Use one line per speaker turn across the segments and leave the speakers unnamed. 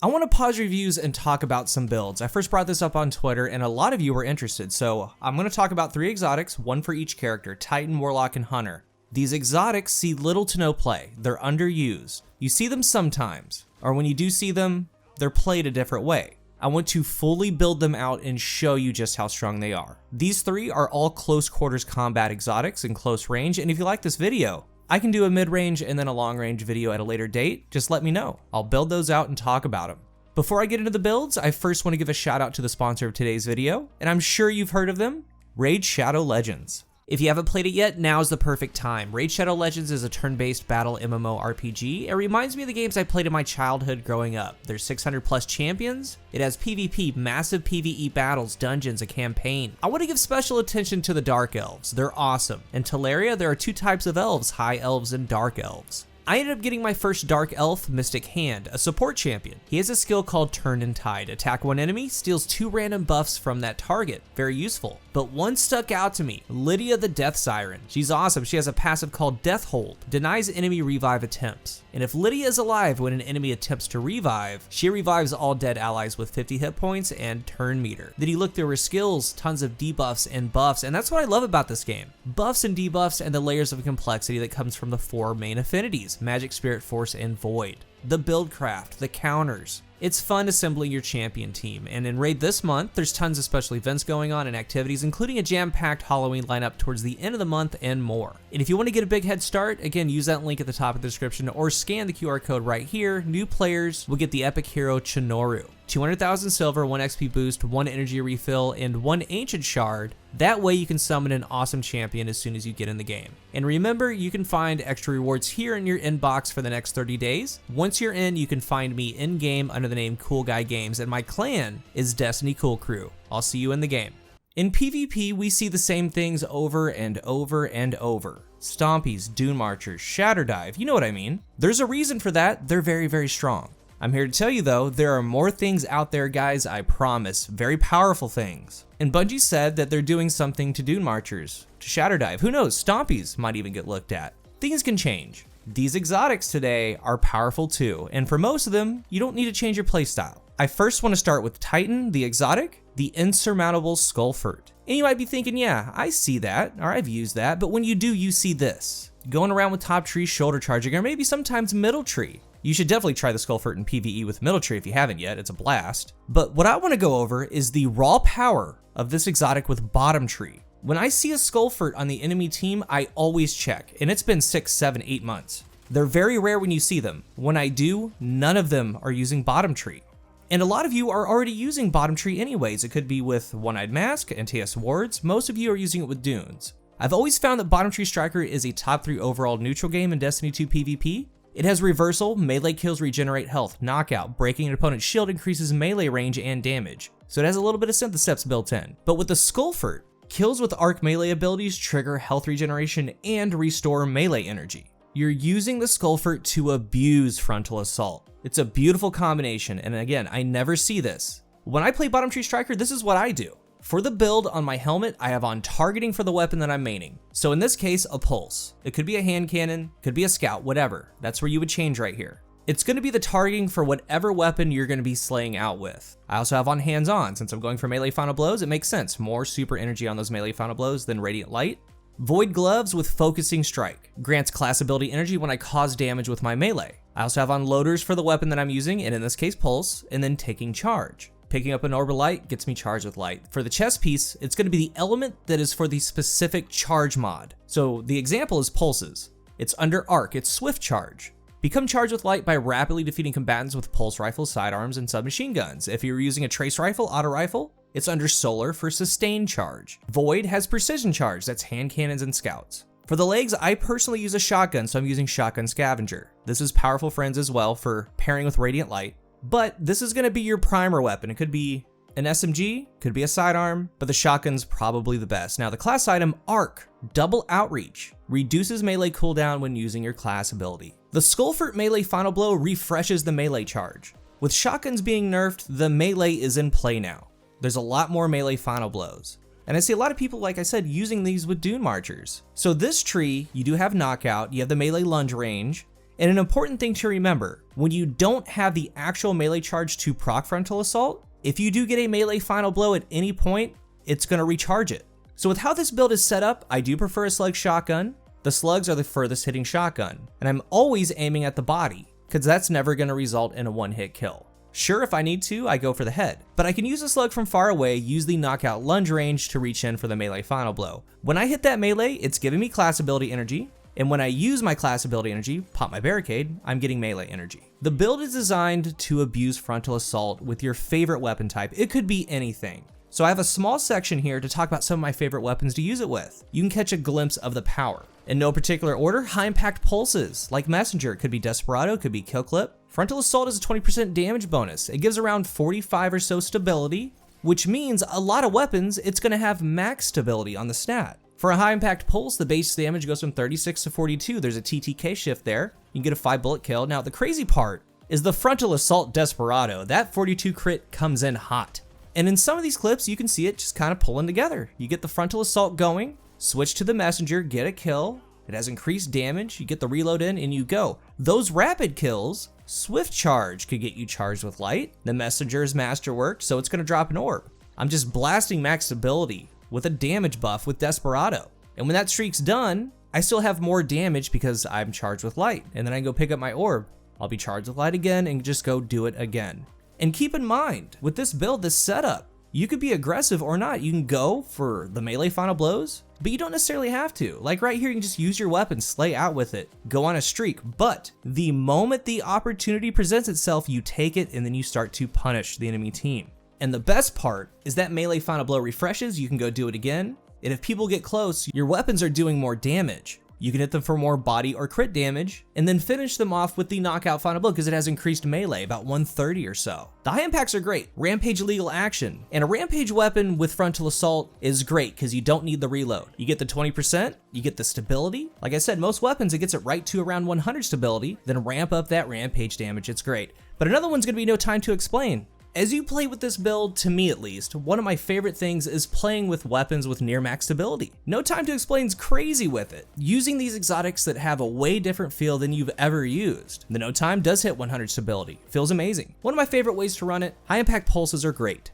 I want to pause reviews and talk about some builds. I first brought this up on Twitter and a lot of you were interested, so I'm going to talk about 3 exotics, one for each character, Titan, Warlock, and Hunter. These exotics see little to no play. They're underused. You see them sometimes, or when you do see them, they're played a different way. I want to fully build them out and show you just how strong they are. These 3 are all close quarters combat exotics in close range, and if you like this video, I can do a mid-range and then a long-range video at a later date. Just let me know. I'll build those out and talk about them. Before I get into the builds, I first want to give a shout out to the sponsor of today's video, and I'm sure you've heard of them, Raid Shadow Legends. If you haven't played it yet, now's the perfect time. Raid Shadow Legends is a turn-based battle MMORPG. It reminds me of the games I played in my childhood growing up. There's 600 plus champions. It has PvP, massive PvE battles, dungeons, a campaign. I want to give special attention to the Dark Elves. They're awesome. In Teleria, there are 2 types of elves, High Elves and Dark Elves. I ended up getting my first Dark Elf, Mystic Hand, a support champion. He has a skill called Turn and Tide. Attack one enemy, steals 2 random buffs from that target. Very useful. But one stuck out to me, Lydia the Death Siren. She's awesome. She has a passive called Death Hold, denies enemy revive attempts. And if Lydia is alive when an enemy attempts to revive, she revives all dead allies with 50 hit points and turn meter. Then you look through her skills, tons of debuffs and buffs, and that's what I love about this game. Buffs and debuffs and the layers of complexity that comes from the 4 main affinities, Magic, Spirit, Force, and Void. The build craft, the counters. It's fun assembling your champion team, and in Raid this month, there's tons of special events going on and activities, including a jam-packed Halloween lineup towards the end of the month and more. And if you want to get a big head start, again, use that link at the top of the description or scan the QR code right here. New players will get the epic hero Chinoru. 200,000 silver, 1 XP boost, 1 energy refill, and 1 ancient shard. That way you can summon an awesome champion as soon as you get in the game. And remember, you can find extra rewards here in your inbox for the next 30 days. Once you're in, you can find me in-game under the name Cool Guy Games, and my clan is Destiny Cool Crew. I'll see you in the game. In PvP, we see the same things over and over and over. Stompies, Dune Marchers, Shatter Dive, you know what I mean. There's a reason for that. They're very, very strong. I'm here to tell you though, there are more things out there, guys, I promise. Very powerful things. And Bungie said that they're doing something to Dune Marchers, to Shatter Dive. Who knows, Stompies might even get looked at. Things can change. These exotics today are powerful too, and for most of them, you don't need to change your playstyle. I first want to start with Titan, the exotic, the insurmountable Skullfort. And you might be thinking, yeah, I see that, or I've used that, but when you do, you see this. Going around with top tree, shoulder charging, or maybe sometimes middle tree. You should definitely try the Skullfort in PvE with middle tree if you haven't yet, it's a blast. But what I want to go over is the raw power of this exotic with bottom tree. When I see a Skullfort on the enemy team, I always check, and it's been 6, 7, 8 months. They're very rare when you see them. When I do, none of them are using bottom tree. And a lot of you are already using bottom tree anyways. It could be with One-Eyed Mask and TS Wards. Most of you are using it with Dunes. I've always found that Bottom Tree Striker is a top 3 overall neutral game in Destiny 2 PvP. It has reversal, melee kills regenerate health, knockout, breaking an opponent's shield increases melee range and damage. So it has a little bit of Synthesteps built in. But with the Skullfort, kills with arc melee abilities trigger health regeneration and restore melee energy. You're using the Skullfort to abuse Frontal Assault. It's a beautiful combination, and again, I never see this. When I play Bottom Tree Striker, this is what I do. For the build on my helmet, I have on targeting for the weapon that I'm maining. So in this case, a pulse. It could be a hand cannon, could be a scout, whatever. That's where you would change right here. It's going to be the targeting for whatever weapon you're going to be slaying out with. I also have on hands-on. Since I'm going for melee final blows, it makes sense. More super energy on those melee final blows than Radiant Light. Void Gloves with Focusing Strike. Grants class ability energy when I cause damage with my melee. I also have on loaders for the weapon that I'm using, and in this case Pulse, and then Taking Charge. Picking up an Orb of Light gets me charged with light. For the chest piece, it's going to be the element that is for the specific charge mod. So the example is Pulses. It's under Arc, it's Swift Charge. Become charged with light by rapidly defeating combatants with pulse rifles, sidearms, and submachine guns. If you're using a trace rifle, auto rifle, it's under Solar for Sustained Charge. Void has Precision Charge, that's hand cannons and scouts. For the legs, I personally use a shotgun, so I'm using Shotgun Scavenger. This is powerful friends as well for pairing with Radiant Light. But this is going to be your primer weapon. It could be an SMG, could be a sidearm, but the shotgun's probably the best. Now the class item, Arc, Double Outreach, reduces melee cooldown when using your class ability. The Skullfort melee final blow refreshes the melee charge. With shotguns being nerfed, the melee is in play now. There's a lot more melee final blows. And I see a lot of people, like I said, using these with Dune Marchers. So this tree, you do have knockout, you have the melee lunge range, And an important thing to remember, when you don't have the actual melee charge to proc Frontal Assault, if you do get a melee final blow at any point, it's going to recharge it. So with how this build is set up, I do prefer a slug shotgun. The slugs are the furthest hitting shotgun, and I'm always aiming at the body, because that's never going to result in a one-hit kill. Sure, if I need to, I go for the head, but I can use a slug from far away, use the knockout lunge range to reach in for the melee final blow. When I hit that melee, it's giving me class ability energy, and when I use my class ability energy, pop my barricade, I'm getting melee energy. The build is designed to abuse Frontal Assault with your favorite weapon type. It could be anything. So I have a small section here to talk about some of my favorite weapons to use it with. You can catch a glimpse of the power. In no particular order, high impact pulses, like Messenger, it could be Desperado, could be Kill Clip. Frontal Assault is a 20% damage bonus. It gives around 45 or so stability, which means a lot of weapons, it's gonna have max stability on the stat. For a high impact pulse, the base damage goes from 36 to 42. There's a TTK shift there. You can get a 5-bullet kill. Now, the crazy part is the Frontal Assault Desperado. That 42 crit comes in hot. And in some of these clips, you can see it just kind of pulling together. You get the Frontal Assault going, switch to the Messenger, get a kill. It has increased damage. You get the reload in and you go. Those rapid kills, Swift Charge could get you charged with light. The Messenger is masterwork, so it's gonna drop an orb. I'm just blasting max ability with a damage buff with Desperado. And when that streak's done, I still have more damage because I'm charged with light. And then I go pick up my orb. I'll be charged with light again and just go do it again. And keep in mind, with this build, this setup, you could be aggressive or not. You can go for the melee final blows, but you don't necessarily have to. Like right here, you can just use your weapon, slay out with it, go on a streak. But the moment the opportunity presents itself, you take it and then you start to punish the enemy team. And the best part is that melee final blow refreshes, you can go do it again. And if people get close, your weapons are doing more damage. You can hit them for more body or crit damage, and then finish them off with the knockout final blow because it has increased melee, about 130 or so. The high impacts are great. Rampage legal action. And a rampage weapon with Frontal Assault is great because you don't need the reload. You get the 20%, you get the stability. Like I said, most weapons, it gets it right to around 100 stability, then ramp up that rampage damage, it's great. But another one's gonna be No Time to Explain. As you play with this build, to me at least, one of my favorite things is playing with weapons with near max stability. No Time to Explain's crazy with it, using these exotics that have a way different feel than you've ever used. The No Time does hit 100 stability, feels amazing. One of my favorite ways to run it, high impact pulses are great.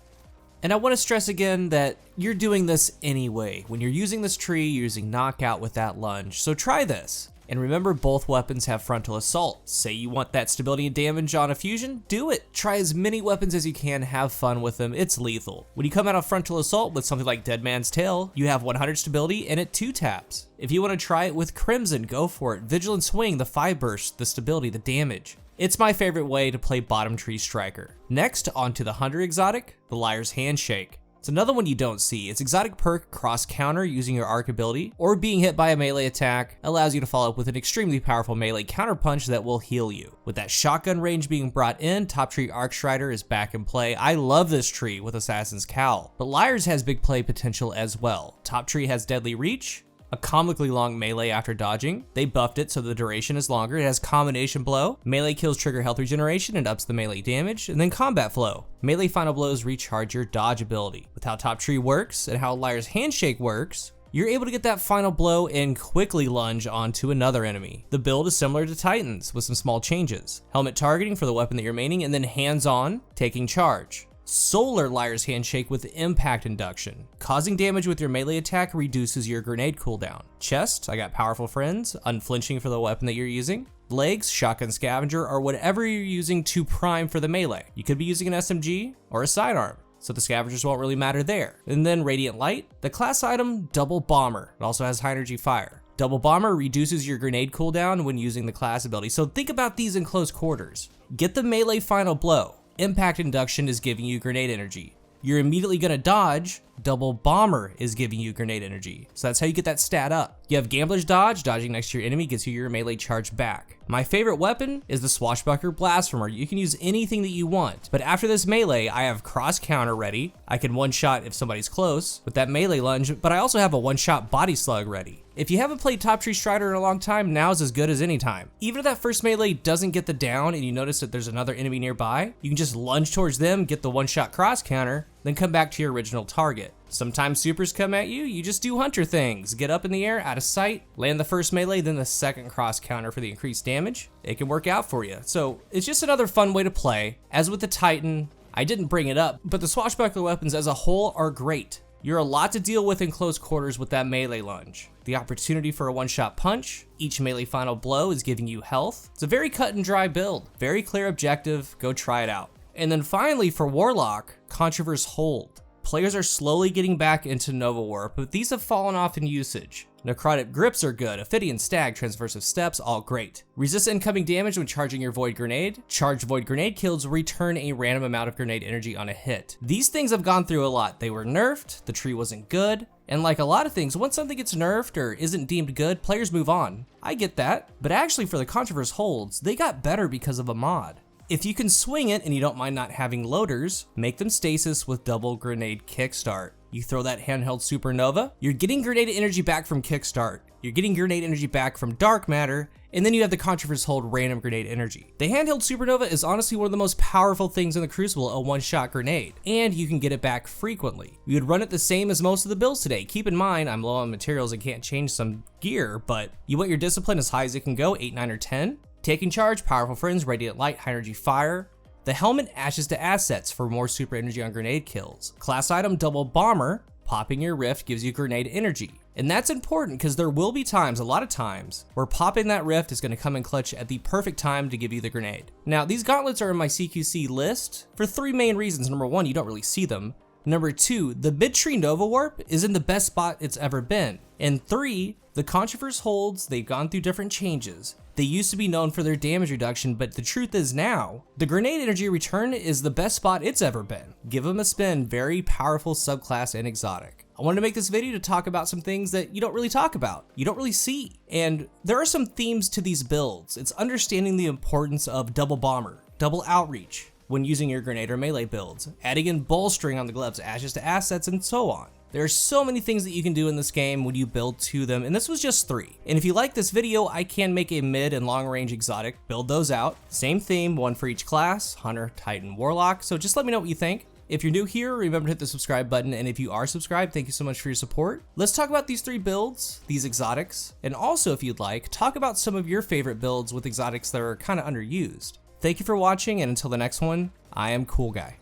And I want to stress again that you're doing this anyway. When you're using this tree, you're using knockout with that lunge, so try this. And remember, both weapons have Frontal Assault. Say you want that stability and damage on a fusion, do it. Try as many weapons as you can, have fun with them, it's lethal. When you come out of Frontal Assault with something like Dead Man's Tale, you have 100 stability and it 2 taps. If you want to try it with Crimson, go for it. Vigilant Swing, the 5 burst, the stability, the damage. It's my favorite way to play Bottom Tree Striker. Next, onto the Hunter exotic, the Liar's Handshake. It's another one you don't see. It's exotic perk cross counter using your arc ability, or being hit by a melee attack allows you to follow up with an extremely powerful melee counter punch that will heal you. With that shotgun range being brought in, Top Tree Arc Strider is back in play. I love this tree with Assassin's Cowl, but Liars has big play potential as well. Top Tree has Deadly Reach, a comically long melee after dodging. They buffed it so the duration is longer. It has Combination Blow. Melee kills trigger health regeneration and ups the melee damage. And then Combat Flow. Melee final blows recharge your dodge ability. With how Top Tree works and how Liar's Handshake works, you're able to get that final blow and quickly lunge onto another enemy. The build is similar to Titan's with some small changes. Helmet targeting for the weapon that you're maining, and then hands-on, taking charge. Solar Liar's Handshake with Impact Induction. Causing damage with your melee attack reduces your grenade cooldown. Chest, I got Powerful Friends, unflinching for the weapon that you're using. Legs, Shotgun Scavenger, or whatever you're using to prime for the melee. You could be using an SMG or a sidearm, so the scavengers won't really matter there. And then Radiant Light, the class item Double Bomber. It also has high energy fire. Double Bomber reduces your grenade cooldown when using the class ability, so think about these in close quarters. Get the melee final blow. Impact Induction is giving you grenade energy. You're immediately gonna dodge, Double Bomber is giving you grenade energy. So that's how you get that stat up. You have Gambler's Dodge, dodging next to your enemy gets you your melee charge back. My favorite weapon is the Swashbuckler Blasphemer. You can use anything that you want, but after this melee, I have cross counter ready. I can one-shot if somebody's close with that melee lunge, but I also have a one-shot body slug ready. If you haven't played Top Tree Strider in a long time, now's as good as any time. Even if that first melee doesn't get the down and you notice that there's another enemy nearby, you can just lunge towards them, get the one-shot cross counter, then come back to your original target. Sometimes supers come at you, you just do hunter things. Get up in the air, out of sight, land the first melee, then the second cross counter for the increased damage. It can work out for you. So it's just another fun way to play. As with the Titan, I didn't bring it up, but the swashbuckler weapons as a whole are great. You're a lot to deal with in close quarters with that melee lunge. The opportunity for a one-shot punch, each melee final blow is giving you health. It's a very cut and dry build, very clear objective, go try it out. And then finally for Warlock, Controverse Hold. Players are slowly getting back into Nova Warp, but these have fallen off in usage. Necrotic grips are good, Ophidian Stag, Transversive Steps, all great. Resist incoming damage when charging your Void Grenade. Charged Void Grenade kills return a random amount of grenade energy on a hit. These things have gone through a lot. They were nerfed, the tree wasn't good, and like a lot of things, once something gets nerfed or isn't deemed good, players move on. I get that, but actually for the Controverse Holds, they got better because of a mod. If you can swing it and you don't mind not having loaders, make them stasis with double grenade kickstart. You throw that handheld supernova, you're getting grenade energy back from kickstart, you're getting grenade energy back from dark matter, and then you have the Controverse Hold random grenade energy. The handheld supernova is honestly one of the most powerful things in the Crucible, a one-shot grenade, and you can get it back frequently. You would run it the same as most of the builds today. Keep in mind, I'm low on materials and can't change some gear, but you want your discipline as high as it can go, 8, 9, or 10. Taking Charge, Powerful Friends, Radiant Light, High Energy Fire. The helmet, Ashes to Assets for more super energy on grenade kills. Class item, Double Bomber. Popping your Rift gives you grenade energy. And that's important because there will be times, a lot of times, where popping that Rift is going to come in clutch at the perfect time to give you the grenade. Now, these gauntlets are in my CQC list for 3 main reasons. Number 1, you don't really see them. Number 2, the mid-tree Nova Warp is in the best spot it's ever been. And 3, the Controverse Holds, they've gone through different changes. They used to be known for their damage reduction, but the truth is now, the grenade energy return is the best spot it's ever been. Give them a spin, very powerful subclass and exotic. I wanted to make this video to talk about some things that you don't really talk about, you don't really see. And there are some themes to these builds. It's understanding the importance of double bomber, double outreach when using your grenade or melee builds, adding in bolstering on the gloves, Ashes to Assets, and so on. There are so many things that you can do in this game when you build to them, and this was just 3. And if you like this video, I can make a mid and long range exotic, build those out. Same theme, 1 for each class, Hunter, Titan, Warlock, so just let me know what you think. If you're new here, remember to hit the subscribe button, and if you are subscribed, thank you so much for your support. Let's talk about these 3 builds, these exotics, and also if you'd like, talk about some of your favorite builds with exotics that are kind of underused. Thank you for watching, and until the next one, I am Cool Guy.